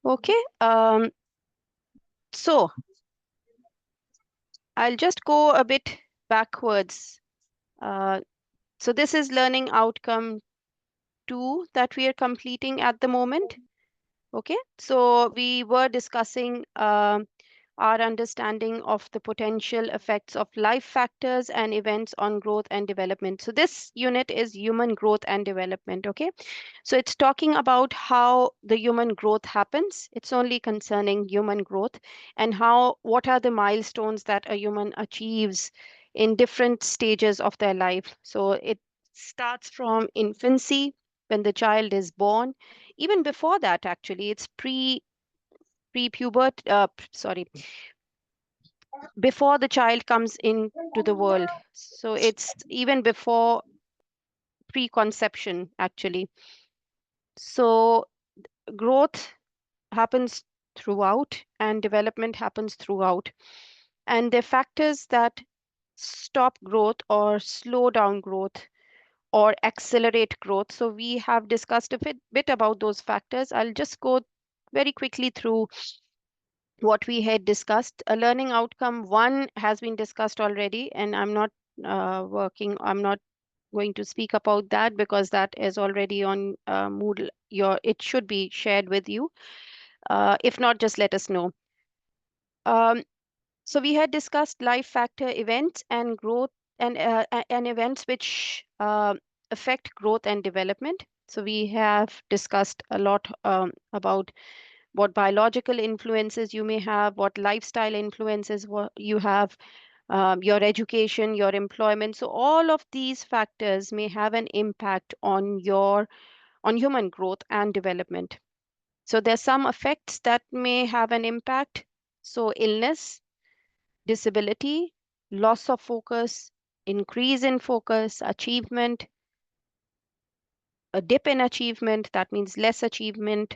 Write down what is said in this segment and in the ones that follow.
Okay. So I'll just go a bit backwards. Uh, so this is learning outcome 2 that we are completing at the moment. Okay. So we were discussing our understanding of the potential effects of life factors and events on growth and development. So this unit is human growth and development. Okay. So it's talking about how the human growth happens. It's only concerning human growth and what are the milestones that a human achieves in different stages of their life. So it starts from infancy, when the child is born. Even before that, actually, it's pre-pubert, sorry, before the child comes into the world. So it's even before preconception, actually. So growth happens throughout and development happens throughout. And the factors that stop growth or slow down growth or accelerate growth. So we have discussed a bit about those factors. I'll just go very quickly through what we had discussed. A learning outcome 1 has been discussed already, and I'm not going to speak about that because that is already on Moodle. It should be shared with you. If not, just let us know. Um, so we had discussed life factor events and growth and events which affect growth and development. So we have discussed a lot about what biological influences you may have, what lifestyle influences you have, your education, your employment. So all of these factors may have an impact on human growth and development. So there's some effects that may have an impact. So illness, disability, loss of focus, increase in focus, achievement, a dip in achievement, that means less achievement,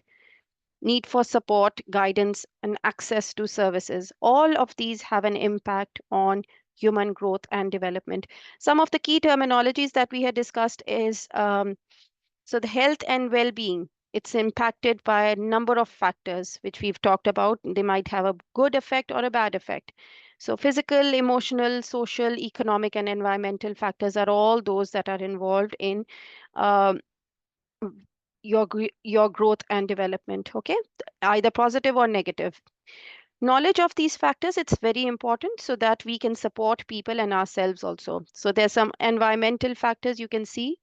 need for support, guidance, and access to services. All of these have an impact on human growth and development. Some of the key terminologies that we had discussed is so the health and well-being. It's impacted by a number of factors, which we've talked about. They might have a good effect or a bad effect. So physical, emotional, social, economic, and environmental factors are all those that are involved in um, your growth and development. Okay, either positive or negative. Knowledge of these factors, it's very important so that we can support people and ourselves also. So there's some environmental factors you can see.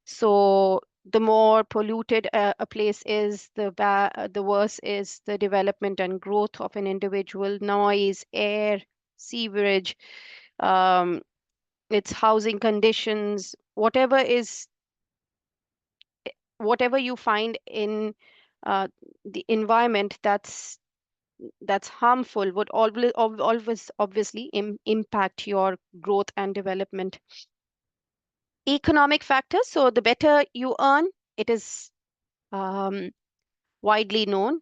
So the more polluted a place is, the worse is the development and growth of an individual. Noise, air, sewerage, um, its housing conditions, whatever you find in the environment that's harmful would always obviously impact your growth and development. Economic factors. So the better you earn, it is um, widely known.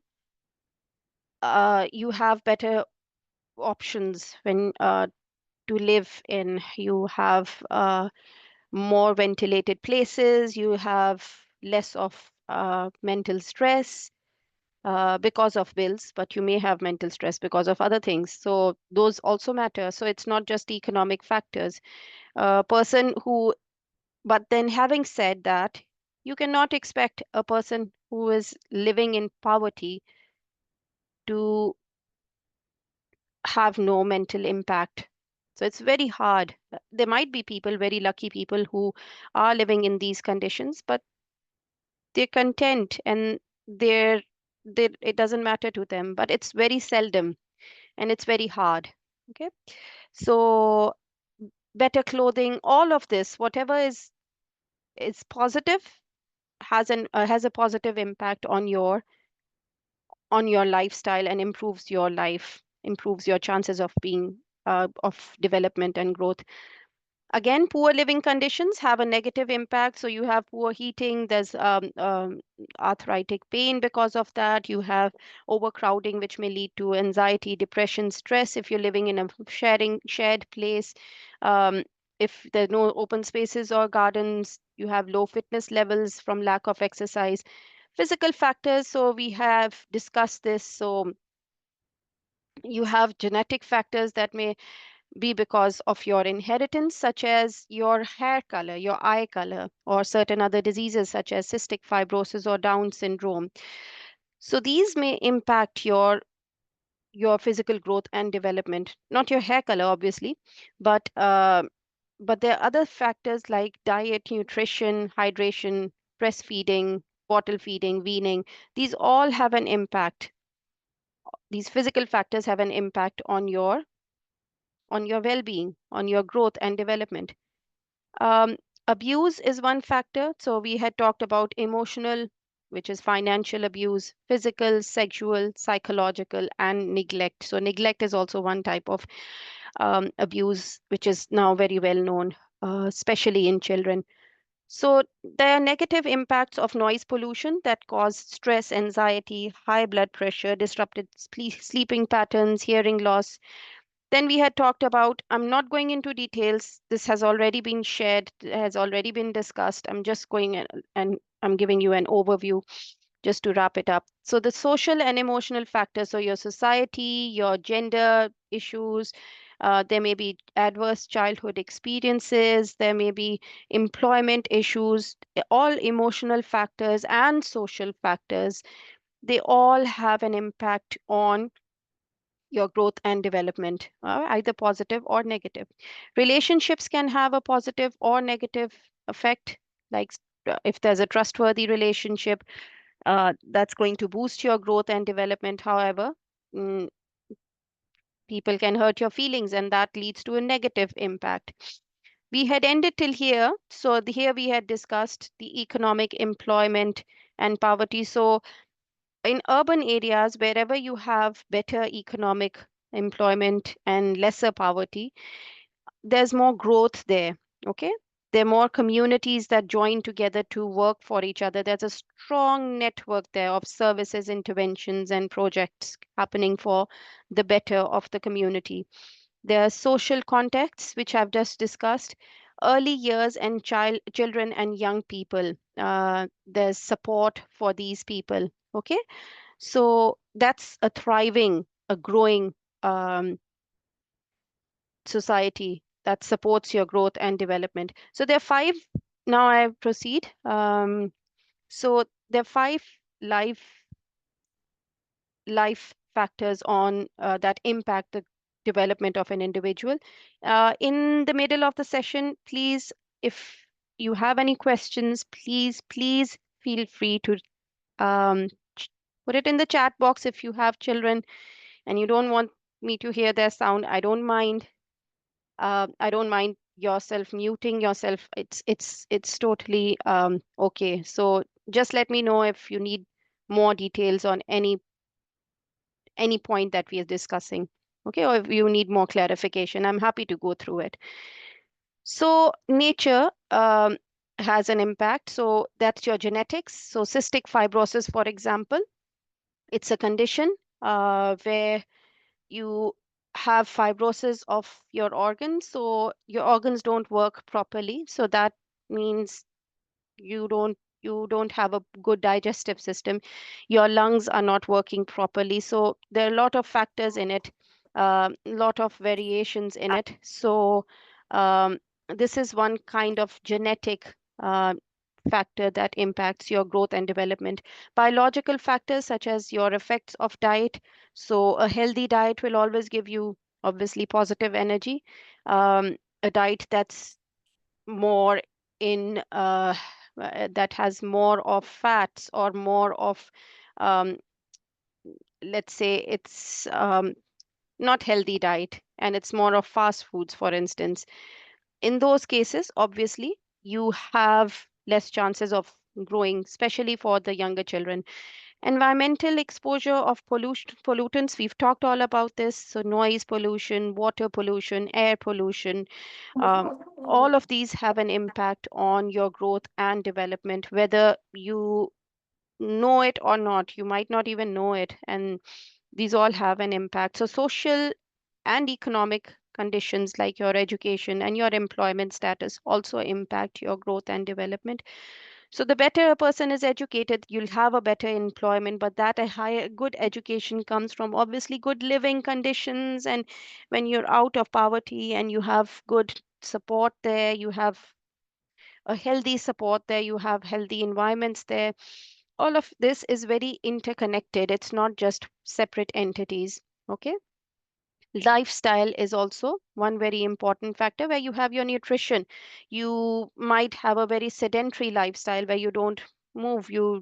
You have better options when to live in. You have more ventilated places. You have less of mental stress because of bills, but you may have mental stress because of other things. So those also matter. So it's not just economic factors. Person who, but then having said that, you cannot expect a person who is living in poverty to have no mental impact. So it's very hard. There might be people, very lucky people, who are living in these conditions, but they're content and it doesn't matter to them. But it's very seldom and it's very hard. Okay. So better clothing, all of this, whatever is positive, has a positive impact on your lifestyle and improves your life, improves your chances of being of development and growth. Again, poor living conditions have a negative impact. So you have poor heating, there's arthritic pain because of that. You have overcrowding, which may lead to anxiety, depression, stress if you're living in a shared place. Um, if there are no open spaces or gardens, you have low fitness levels from lack of exercise. Physical factors, so we have discussed this. So you have genetic factors that may be because of your inheritance, such as your hair color, your eye color, or certain other diseases such as cystic fibrosis or Down syndrome. So these may impact your physical growth and development, not your hair color, obviously, but there are other factors like diet, nutrition, hydration, breastfeeding, bottle feeding, weaning. These all have an impact. These physical factors have an impact on your well-being, on your growth and development. Um, Abuse is one factor. So we had talked about emotional, which is financial abuse, physical, sexual, psychological, and neglect. So neglect is also one type of abuse, which is now very well known, especially in children. So there are negative impacts of noise pollution that cause stress, anxiety, high blood pressure, disrupted sleeping patterns, hearing loss. Then we had talked about, I'm not going into details. This has already been shared, has already been discussed. I'm just going and I'm giving you an overview just to wrap it up. So the social and emotional factors, so your society, your gender issues, there may be adverse childhood experiences, there may be employment issues, all emotional factors and social factors, they all have an impact on your growth and development, either positive or negative. Relationships can have a positive or negative effect, like if there's a trustworthy relationship, that's going to boost your growth and development. However, mm, people can hurt your feelings, and that leads to a negative impact. We had ended till here. So here we had discussed the economic employment and poverty. So in urban areas, wherever you have better economic employment and lesser poverty, there's more growth there. Okay. There are more communities that join together to work for each other. There's a strong network there of services, interventions, and projects happening for the better of the community. There are social contexts, which I've just discussed, early years and children and young people. There's support for these people. Okay. So that's a thriving, a growing society that supports your growth and development. So there are five. Now I proceed. So there are five life life factors on that impact the development of an individual. In the middle of the session, please, if you have any questions, please feel free to um, put it in the chat box. If you have children and you don't want me to hear their sound, I don't mind. I don't mind yourself muting yourself. It's totally okay. So just let me know if you need more details on any point that we are discussing. Okay, or if you need more clarification, I'm happy to go through it. So nature has an impact. So that's your genetics. So cystic fibrosis, for example, it's a condition where you have fibrosis of your organs, so your organs don't work properly. So that means you don't have a good digestive system. Your lungs are not working properly. So there are a lot of factors in it, a lot of variations in it. So um, this is one kind of genetic factor that impacts your growth and development. Biological factors such as your effects of diet. So a healthy diet will always give you obviously positive energy. A diet that's more in that has more of fats or more of um, let's say it's not healthy diet and it's more of fast foods, for instance. In those cases, obviously, you have less chances of growing, especially for the younger children. Environmental exposure of pollutants, we've talked all about this. So noise pollution, water pollution, air pollution, um, all of these have an impact on your growth and development, whether you know it or not. You might not even know it, and these all have an impact. So social and economic conditions like your education and your employment status also impact your growth and development. So the better a person is educated, you'll have a better employment, but that a higher good education comes from obviously good living conditions. And when you're out of poverty and you have good support there, you have a healthy support there, you have healthy environments there. All of this is very interconnected. It's not just separate entities. Okay. Lifestyle is also one very important factor where you have your nutrition. You might have a very sedentary lifestyle where you don't move. You're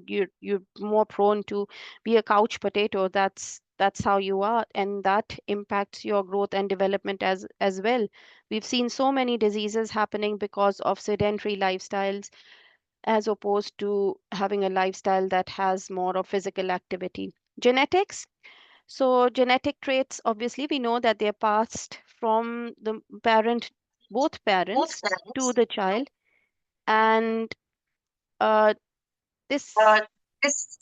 more prone to be a couch potato. That's how you are, and that impacts your growth and development as well. We've seen so many diseases happening because of sedentary lifestyles as opposed to having a lifestyle that has more of physical activity. Genetics. So genetic traits, obviously, we know that they're passed from the parent, both Both parents to parents. the child. And uh, this, This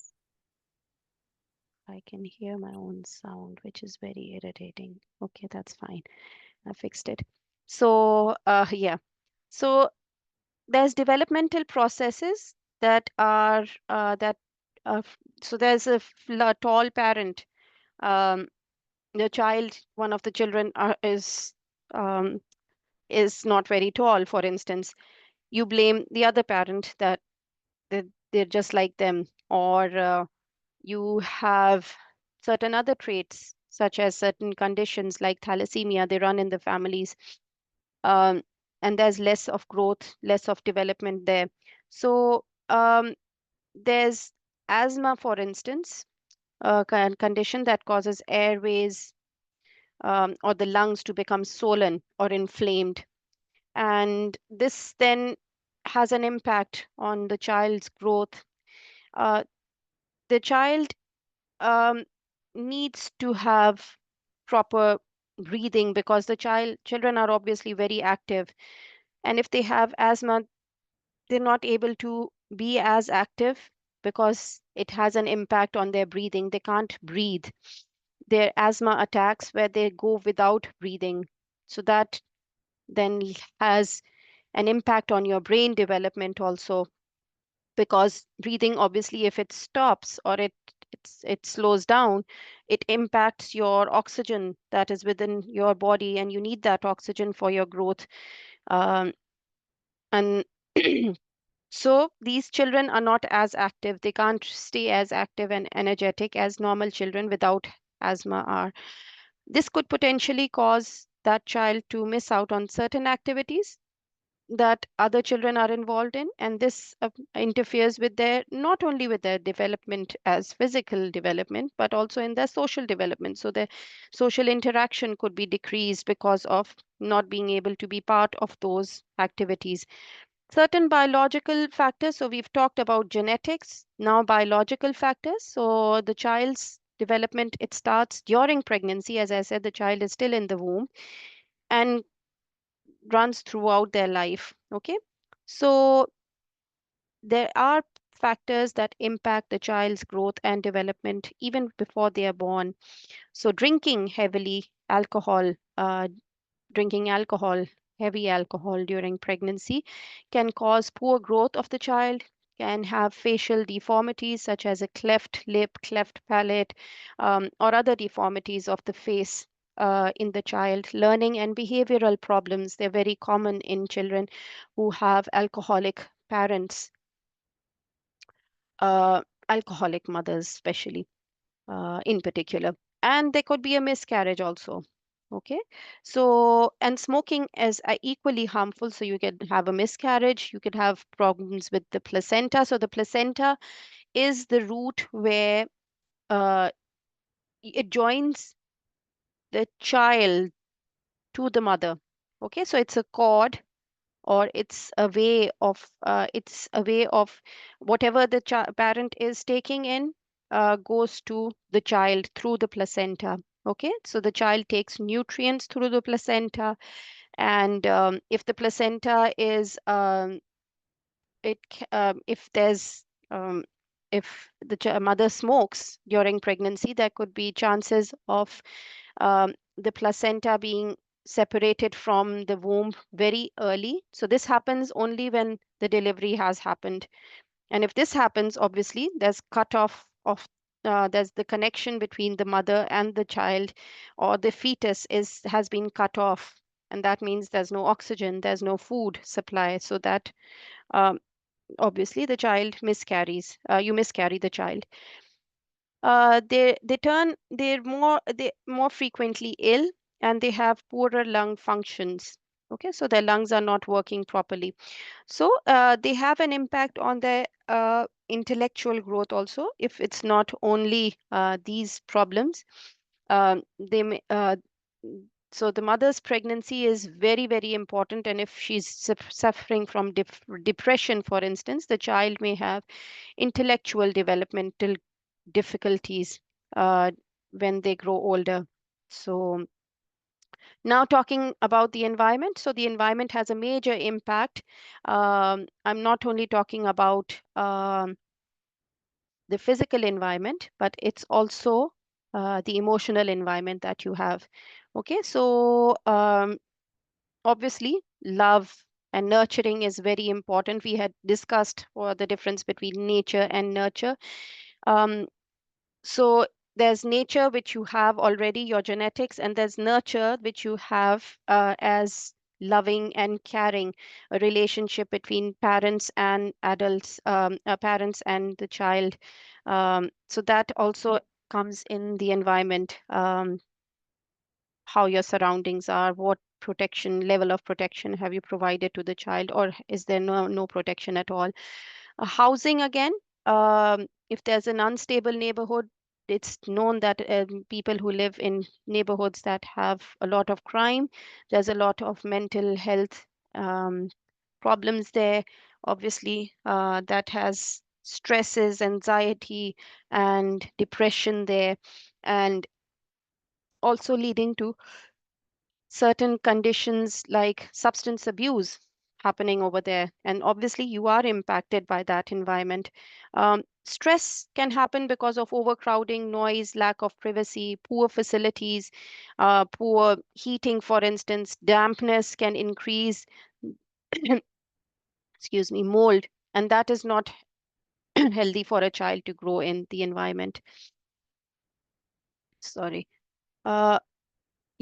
I can hear my own sound, which is very irritating. Okay, that's fine. I fixed it. So, yeah. So there's developmental processes that are, so there's a tall parent. Um, the child, one of the children um, is not very tall, for instance, you blame the other parent that they're just like them, or you have certain other traits, such as certain conditions like thalassemia, they run in the families, um, and there's less of growth, less of development there. So there's asthma, for instance, a condition that causes airways or the lungs to become swollen or inflamed. And this then has an impact on the child's growth. Uh, the child um, needs to have proper breathing because the children are obviously very active. And if they have asthma, they're not able to be as active because it has an impact on their breathing. They can't breathe. Their asthma attacks where they go without breathing. So that then has an impact on your brain development also, because breathing, obviously, if it stops or it slows down, it impacts your oxygen that is within your body, and you need that oxygen for your growth. And so these children are not as active. They can't stay as active and energetic as normal children without asthma are. This could potentially cause that child to miss out on certain activities that other children are involved in, and this interferes with their, not only with their development as physical development, but also in their social development. So their social interaction could be decreased because of not being able to be part of those activities. Certain biological factors, so we've talked about genetics, now biological factors. So the child's development, it starts during pregnancy. As I said, the child is still in the womb and runs throughout their life. Okay. So there are factors that impact the child's growth and development even before they are born. So drinking heavily alcohol, drinking alcohol, heavy alcohol during pregnancy can cause poor growth of the child, can have facial deformities such as a cleft lip, cleft palate, or other deformities of the face. In the child, learning and behavioral problems, they're very common in children who have alcoholic parents, uh, alcoholic mothers, especially in particular. And there could be a miscarriage also. Okay. So, and smoking is equally harmful. So, you could have a miscarriage, you could have problems with the placenta. So, the placenta is the route where uh, it joins the child to the mother. Okay. So, it's a cord, or it's a way of whatever the parent is taking in goes to the child through the placenta. Okay, so the child takes nutrients through the placenta, and if the placenta is if there's if the mother smokes during pregnancy, there could be chances of the placenta being separated from the womb very early. So this happens only when the delivery has happened. And if this happens, obviously there's cut off of there's the connection between the mother and the child, or the fetus has been cut off, and that means there's no oxygen, there's no food supply, so that um, obviously the child miscarries. You miscarry the child. They more frequently ill, and they have poorer lung functions. Okay, so their lungs are not working properly. So they have an impact on their intellectual growth also. If it's not only these problems, they may, so the mother's pregnancy is very, very important. And if she's suffering from depression, for instance, the child may have intellectual developmental difficulties uh, when they grow older. So now talking about the environment. So the environment has a major impact. I'm not only talking about the physical environment, but it's also the emotional environment that you have. Okay, so obviously love and nurturing is very important. We had discussed the difference between nature and nurture. Um, So there's nature, which you have already, your genetics, and there's nurture, which you have as loving and caring, a relationship between parents and adults, parents and the child. So that also comes in the environment, how your surroundings are, what protection, level of protection have you provided to the child, or is there no protection at all? Housing again, if there's an unstable neighborhood, it's known that people who live in neighborhoods that have a lot of crime, there's a lot of mental health um, problems there. Obviously, that has stresses, anxiety, and depression there, and also leading to certain conditions like substance abuse happening over there. And obviously, you are impacted by that environment. Stress can happen because of overcrowding, noise, lack of privacy, poor facilities, poor heating, for instance. Dampness can increase, excuse me, mold, and that is not healthy for a child to grow in the environment. Sorry. Uh,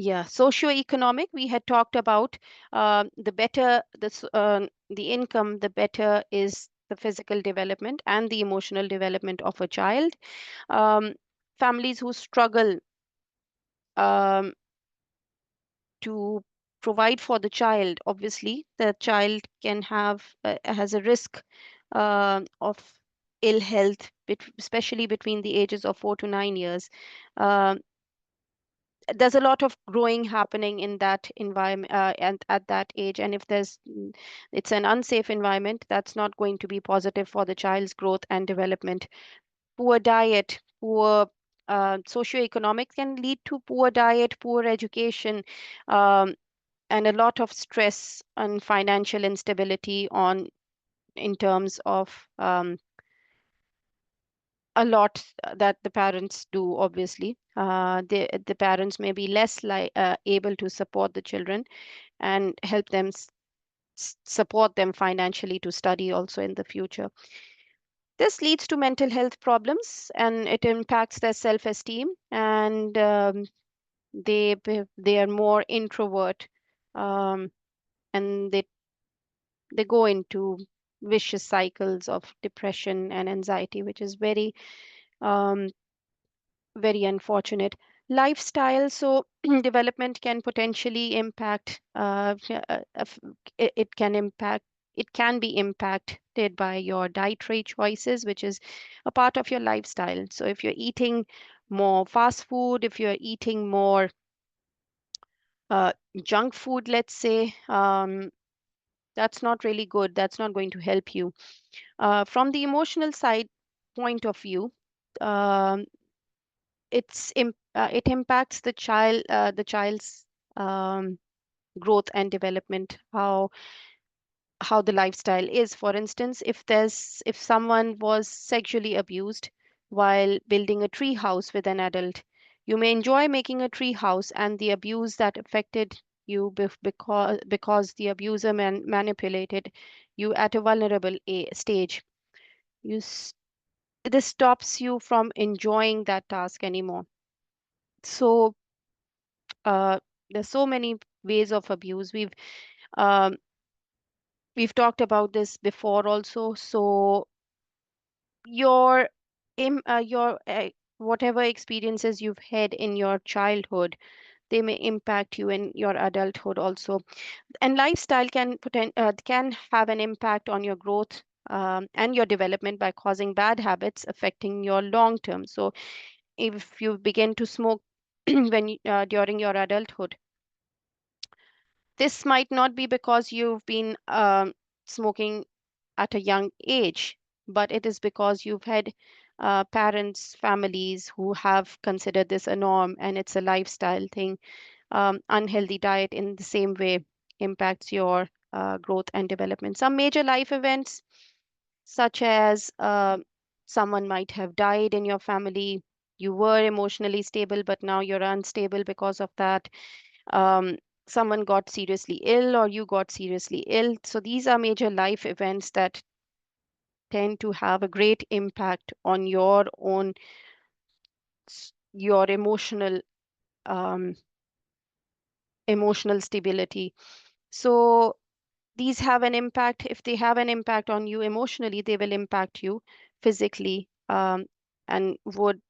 Yeah, socioeconomic, we had talked about the better the income, the better is the physical development and the emotional development of a child. Um, Families who struggle um, to provide for the child, obviously, the child can have has a risk of ill health, especially between the ages of 4 to 9 years. Um, there's a lot of growing happening in that environment and at that age, and if it's an unsafe environment, that's not going to be positive for the child's growth and development. Poor diet, poor socioeconomic can lead to poor diet, poor education, um, and a lot of stress and financial instability on in terms of a lot that the parents do. Obviously, the parents may be less able to support the children and help them support them financially to study also in the future. This leads to mental health problems, and it impacts their self-esteem, and they are more introvert, um, and they go into vicious cycles of depression and anxiety, which is um, very unfortunate. Lifestyle, so development can potentially impact, it can impact, it can be impacted by your dietary choices, which is a part of your lifestyle. So if you're eating more fast food, if you're eating more uh, junk food, let's say, that's not really good. That's not going to help you. From the emotional side point of view, um, it impacts the child's growth and development, how the lifestyle is. For instance, if someone was sexually abused while building a tree house with an adult, you may enjoy making a tree house, and the abuse that affected you because the abuser manipulated you at a vulnerable stage. this stops you from enjoying that task anymore. So uh, there's so many ways of abuse. Um, we've talked about this before also. So your your whatever experiences you've had in your childhood, they may impact you in your adulthood also. And lifestyle can have an impact on your growth and your development by causing bad habits affecting your long term. So if you begin to smoke during your adulthood, this might not be because you've been smoking at a young age, but it is because you've had parents, families who have considered this a norm and it's a lifestyle thing. Unhealthy diet in the same way impacts your growth and development. Some major life events, such as someone might have died in your family, you were emotionally stable, but now you're unstable because of that. Um, someone got seriously ill, or you got seriously ill. So these are major life events that tend to have a great impact on your own, your um, emotional stability. So these have an impact. If they have an impact on you emotionally, they will impact you physically, and would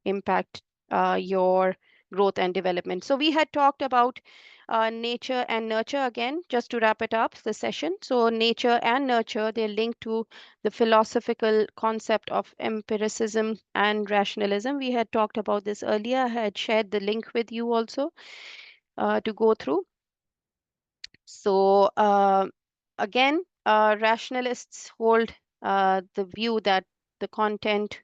impact your growth and development. So we had talked about nature and nurture again, just to wrap it up the session. So nature and nurture, they're linked to the philosophical concept of empiricism and rationalism. We had talked about this earlier. I had shared the link with you also to go through. So again, rationalists hold the view that the content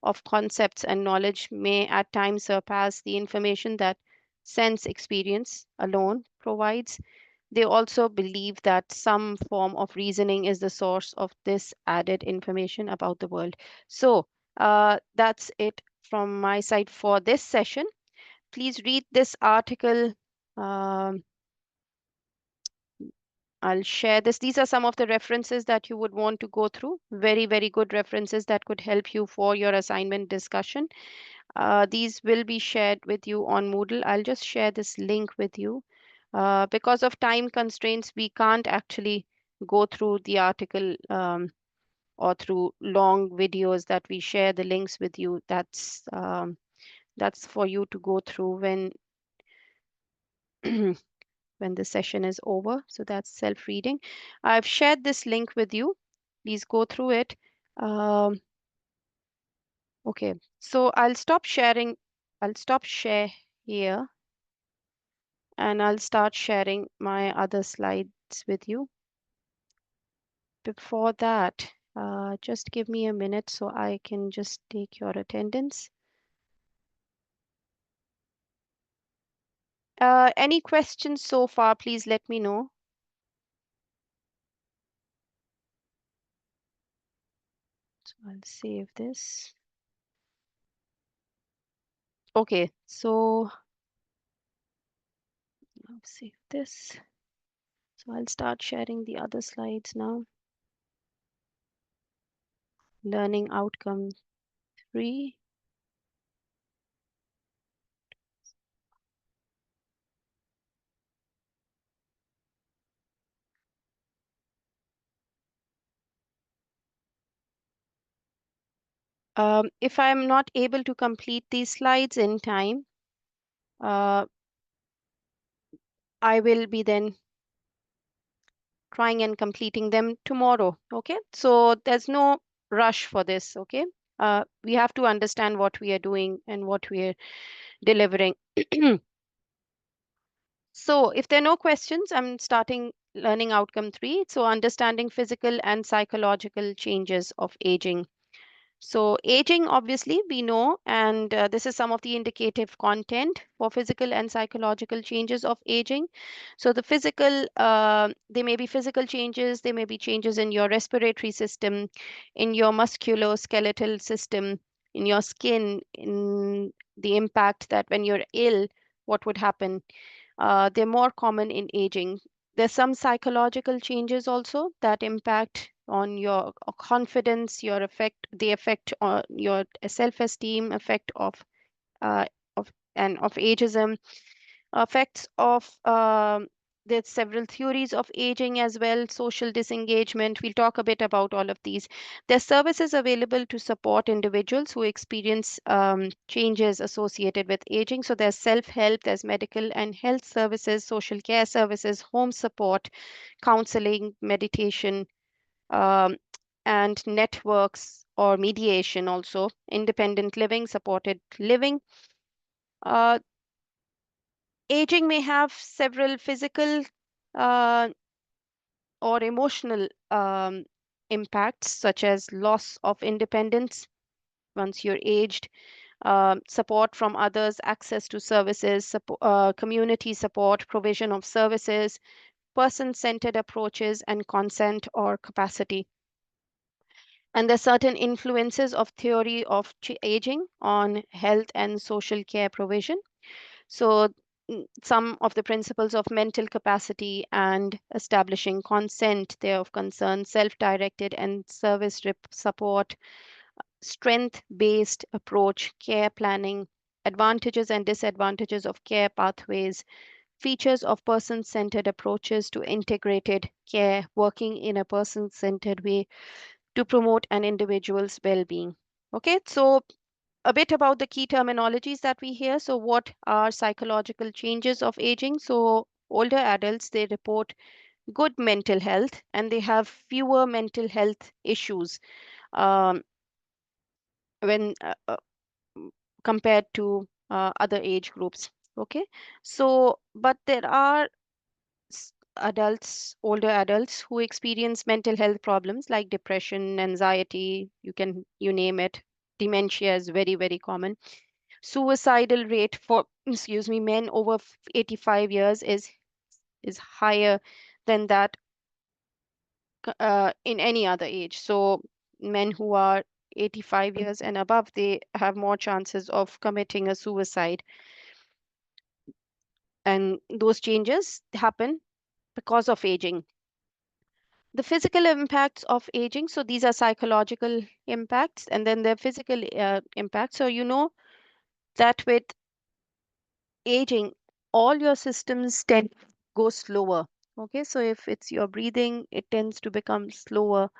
of concepts and knowledge may at times surpass the information that sense experience alone provides. They also believe that some form of reasoning is the source of this added information about the world. So that's it from my side for this session. Please read this article. Um, I'll share this. These are some of the references that you would want to go through. Very, very good references that could help you for your assignment discussion. These will be shared with you on Moodle. I'll just share this link with you. Because of time constraints, we can't actually go through the article or through long videos that we share the links with you. That's for you to go through when when the session is over. So that's self-reading. I've shared this link with you. Please go through it. Um, okay, so I'll stop sharing. I'll stop share here, and I'll start sharing my other slides with you. Before that, just give me a minute so I can just take your attendance. Any questions so far, please let me know. So I'll save this. Okay, so I'll save this. So I'll start sharing the other slides now. Learning outcome 3. If I'm not able to complete these slides in time, uh, I will be then trying and completing them tomorrow. Okay, so there's no rush for this. Okay, we have to understand what we are doing and what we are delivering. So if there are no questions, I'm starting learning outcome 3. So understanding physical and psychological changes of aging. So aging, obviously, we know, and this is some of the indicative content for physical and psychological changes of aging. So the physical, they may be physical changes, they may be changes in your respiratory system, in your musculoskeletal system, in your skin, in the impact that when you're ill, what would happen. They're more common in aging. There's some psychological changes also that impact on your confidence, the effect on your self-esteem, effect uh, of ageism, effects of there's several theories of aging as well, social disengagement. We'll talk a bit about all of these. There's services available to support individuals who experience changes associated with aging. So there's self-help, there's medical and health services, social care services, home support, counseling, meditation, um, and networks or mediation also, independent living, supported living. Uh, Aging may have several physical uh, or emotional impacts, such as loss of independence once you're aged, support from others, access to services, community support, provision of services, person centered approaches, and consent or capacity. And there's certain influences of theory of aging on health and social care provision. So, some of the principles of mental capacity and establishing consent, they're of concern, self directed and service support, strength based approach, care planning, advantages and disadvantages of care pathways, features of person centered approaches to integrated care, working in a person centered way to promote an individual's well being. Okay, so a bit about the key terminologies that we hear. So, what are psychological changes of aging? So, older adults, they report good mental health and they have fewer mental health issues um, when compared to other age groups. Okay, so but there are older adults who experience mental health problems like depression, anxiety, you name it. Dementia is very, very common. Suicidal rate for excuse me, men over 85 years is higher than that in any other age. So men who are 85 years and above, they have more chances of committing a suicide, and those changes happen because of aging. The physical impacts of aging, so these are psychological impacts, and then the physical impacts. So you know that with aging, all your systems tend to go slower. Okay, so if it's your breathing, it tends to become slower,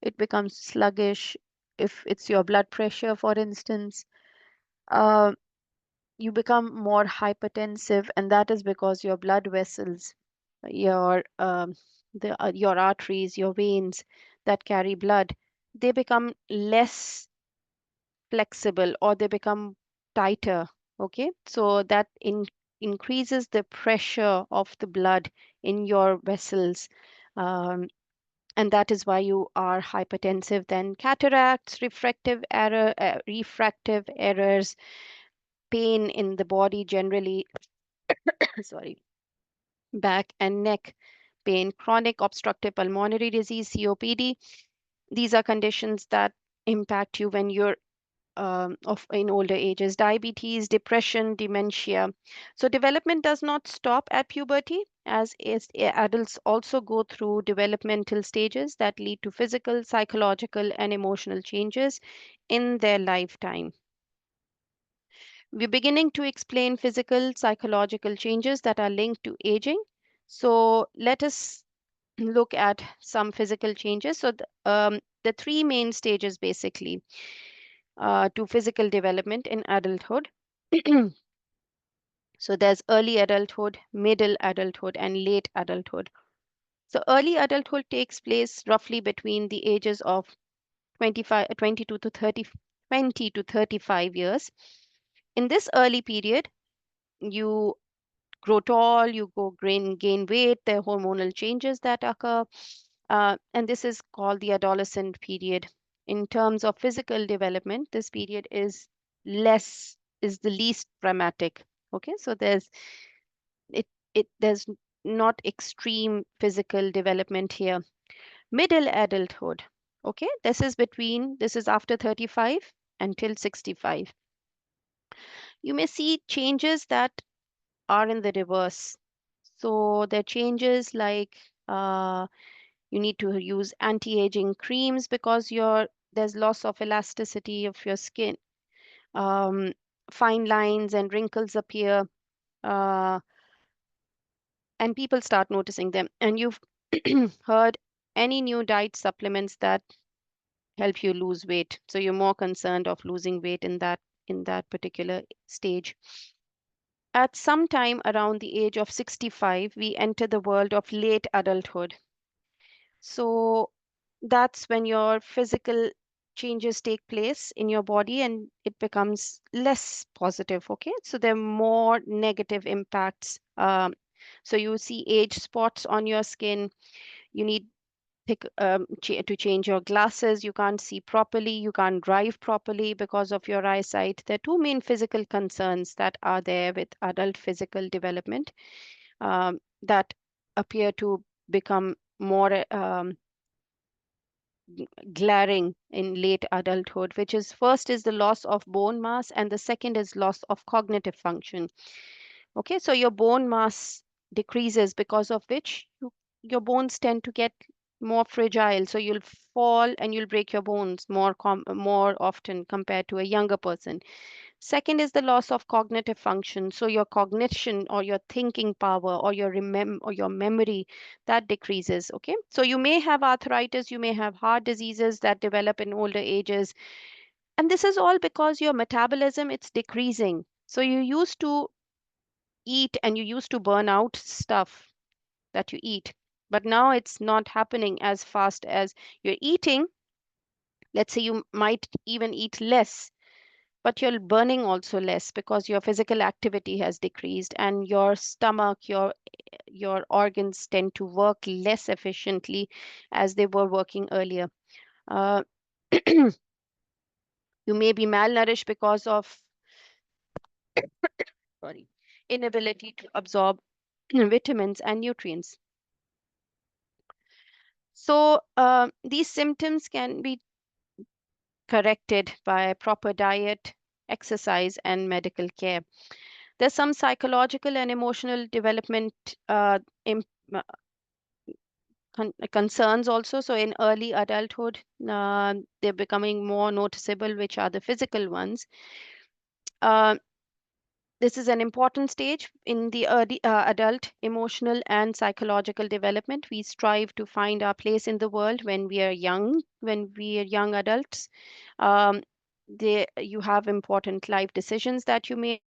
it becomes sluggish. If it's your blood pressure, for instance, uh, you become more hypertensive, and that is because your blood vessels, your your arteries, your veins that carry blood, they become less flexible or they become tighter. Okay, so that increases the pressure of the blood in your vessels, um, and that is why you are hypertensive. Then cataracts, refractive errors, pain in the body generally, sorry, back and neck pain, chronic obstructive pulmonary disease, COPD. These are conditions that impact you when you're of in older ages. Diabetes, depression, dementia. So development does not stop at puberty, as adults also go through developmental stages that lead to physical, psychological, and emotional changes in their lifetime. We're beginning to explain physical, psychological changes that are linked to aging. So let us look at some physical changes. So the three main stages basically to physical development in adulthood. So there's early adulthood, middle adulthood, and late adulthood. So early adulthood takes place roughly between the ages of 22 to 30, 20 to 35 years. In this early period, you grow tall, you gain weight, there are hormonal changes that occur, and this is called the adolescent period. In terms of physical development, this period is the least dramatic. Okay, so it there's not extreme physical development here. Middle adulthood. Okay, this is after 35 until 65. You may see changes that are in the reverse. So there are changes like You need to use anti-aging creams because there's loss of elasticity of your skin. Um, Fine lines and wrinkles appear, uh, and people start noticing them. And you've heard any new diet supplements that help you lose weight. So you're more concerned of losing weight in that particular stage. At some time around the age of 65, we enter the world of late adulthood. So that's when your physical changes take place in your body and it becomes less positive. Okay. So there are more negative impacts. So you see age spots on your skin. You need to change your glasses. You can't see properly. You can't drive properly because of your eyesight. There are two main physical concerns that are there with adult physical development, that appear to become more glaring in late adulthood, which is first is the loss of bone mass and the second is loss of cognitive function. Okay, so your bone mass decreases because of which your bones tend to get more fragile. So you'll fall and you'll break your bones more often compared to a younger person. Second is the loss of cognitive function. So your cognition or your thinking power or your memory, that decreases. Okay. So you may have arthritis, you may have heart diseases that develop in older ages. And this is all because your metabolism, it's decreasing. So you used to eat and you used to burn out stuff that you eat. But now it's not happening as fast as you're eating. Let's say you might even eat less, but you're burning also less because your physical activity has decreased and your stomach, your organs tend to work less efficiently as they were working earlier. Uh, you may be malnourished because of, sorry, inability to absorb vitamins and nutrients. So these symptoms can be corrected by proper diet, exercise, and medical care. There's some psychological and emotional development im- uh, concerns also. So in early adulthood, they're becoming more noticeable, which are the physical ones. Uh, this is an important stage in the early adult emotional and psychological development. We strive to find our place in the world when we are young adults. Um, you have important life decisions that you make.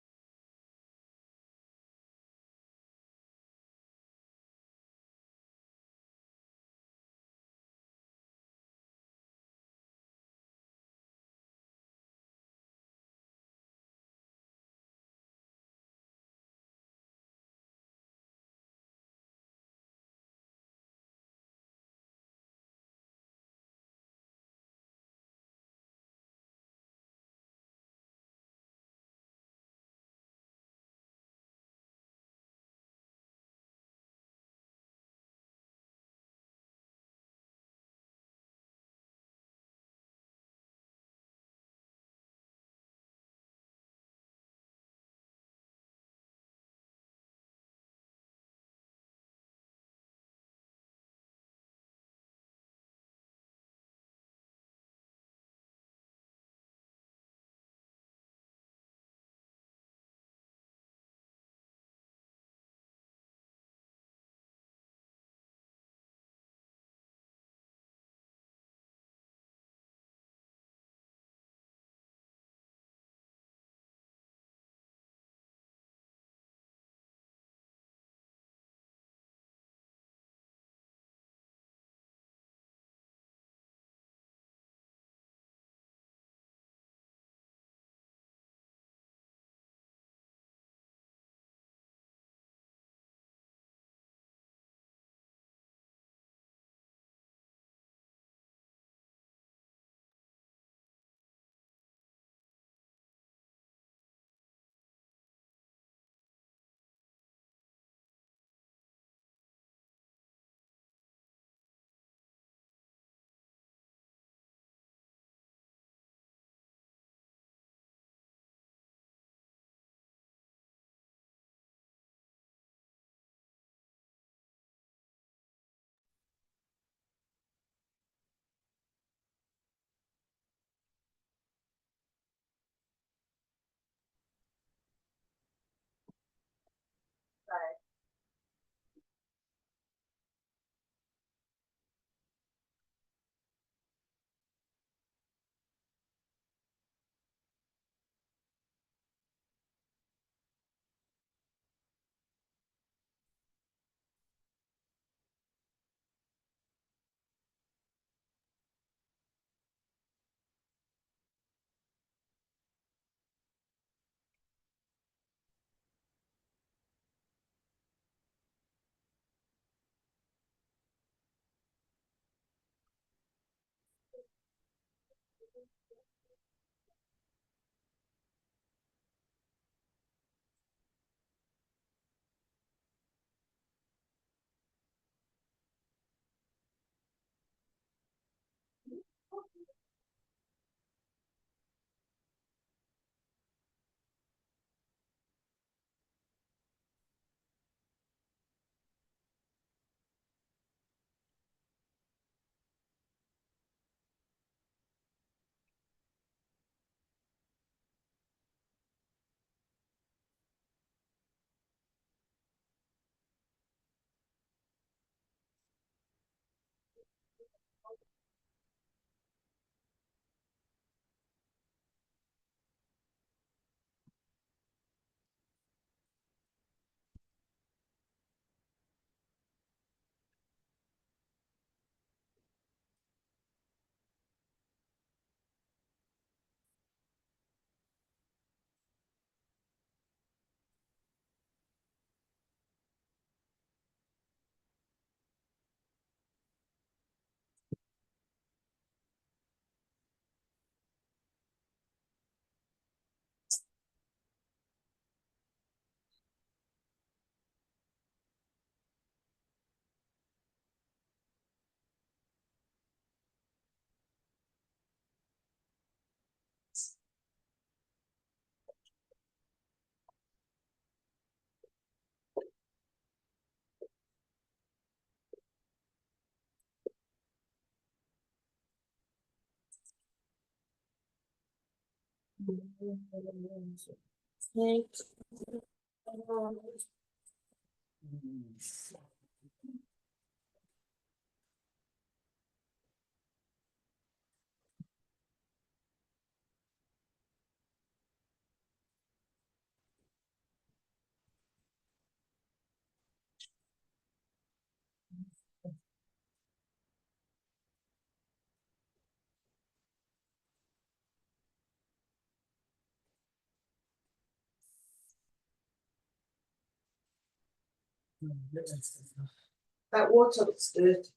That water looks dirty.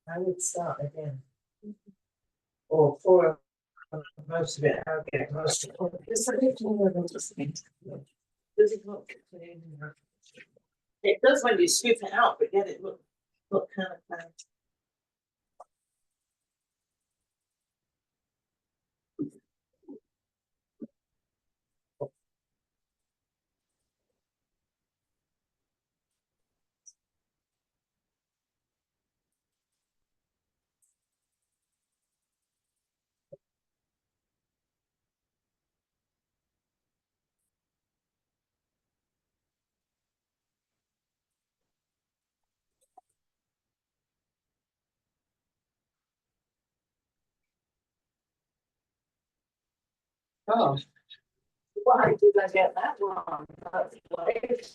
I would start again. Or pour most of it out, get most of it. Does it look clean? It does when you scoop it out, but yet it look kind of bad. Oh, why did I get that wrong? That's like,